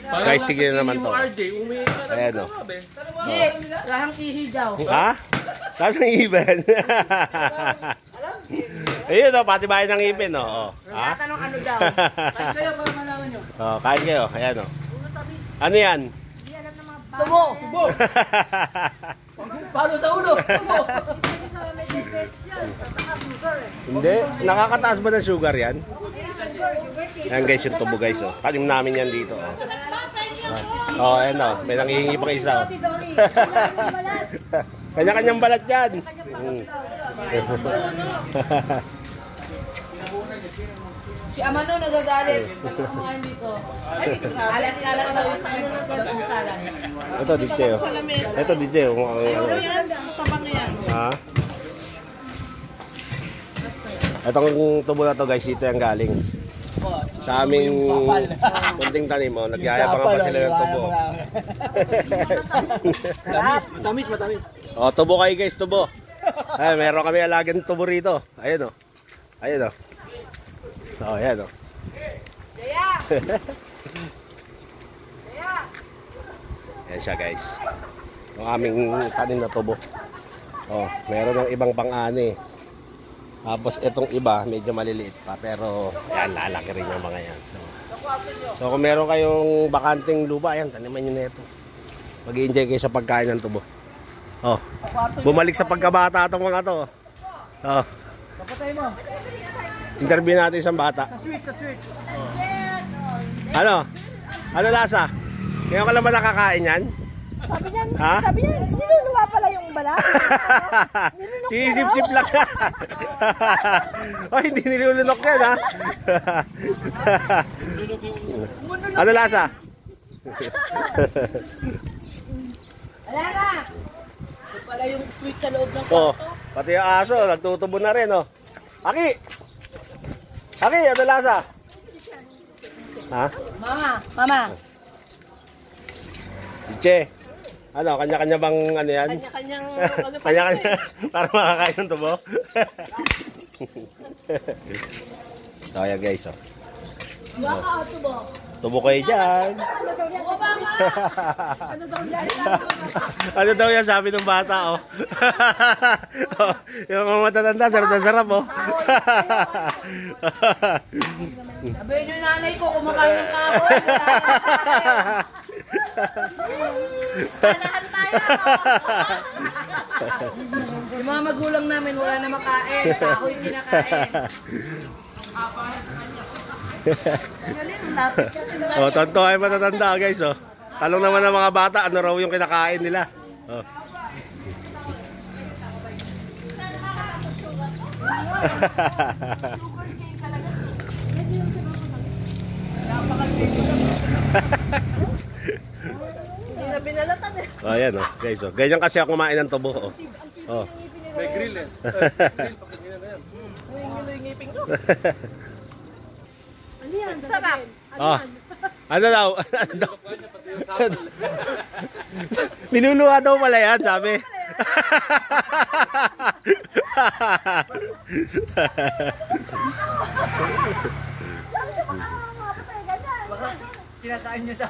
Guys, tignan naman to. Ayan o. Lahang ihi daw. Ha? Tapos ang ibon. Ayun o, pati bahay ng ipin o. Ha? Tanong ano daw. Kain kayo para malaman nyo. O, kain kayo. Ayan o. Ano yan? Tubo. Tubo. Palo sa ulo. Tubo. Hindi. Nakakataas ba ng sugar yan? Ayan guys, yung tubo guys o. Tanim namin yan dito o. Oh, ayan o. May nangihingi pang isa o. Kanya-kanyang balat yan. Si Amano nagagalit. Kumakain dito. Alat-alat daw yung sa lang. Ito, DJ o. Ito, DJ o. Tabang yan. Ha? Itong tubo na to guys, dito yung galing. Sa aming kunting tanim mo, nagyayabangan pa sila ng tubo. Matamis, matamis. O, tubo kayo guys, tubo. Ay, meron kami alagang tubo rito. Ayun o. Ayun o. O, ayan o. Jaya! Jaya! Ayan siya guys. Yung aming tanim na tubo. O, meron ng ibang pang-ani. Tapos itong iba, medyo maliliit pa. Pero, yan, lalaki rin yung mga yan. So, kung meron kayong bakanting lupa, ayan, taniman nyo na ito. Mag-i-enjoy kayo sa pagkain ng tubo. Oh, bumalik sa pagkabata itong mga to. Oh. Interview natin isang bata. Ano? Ano lasa? Ngayon ka lang ba nakakain yan? Sabi niya, niluluwa pala yung bala. Sisip-sip lang. Oh, hindi nilulunok yan, ha? Ano lasa? Wala na. So pala yung sweet sa loob ng Oh, kwarto. pati yung aso, nagtutubo na rin, oh. Aki! Aki, ano lasa? Ha? Mama. Che, ano, kanya-kanya bang ano yan? Kanya-kanyang Kanya-kanya, para makakain ng tubo. So, ayan guys, oh. Baka o tubo. Tubo kayo dyan. Ano daw yan, sabi ng bata, oh. Oh, yung mga matatanda, sarap na sarap, oh. Sabi nyo nanay ko, kumakain ng kahoy. Salahan tayo. Yung mga magulang namin, wala na makain. Kahoy pinakain. Oh, tonto ay matatanda guys, oh. Talong naman ng mga bata, ano raw yung kinakain nila. Oh. Hindi na binalatan eh. Oh, ayan, oh, guys, oh. Ganyan kasi ako kumain ng tubo, oh. Oh. May grill eh. Grill, pagkakita na yan. Yung ngipin ko. Ano yan? Sarap. Oh. Ano daw? Ano daw? Minuluha daw pala yan, sabi. Kinakain niya sa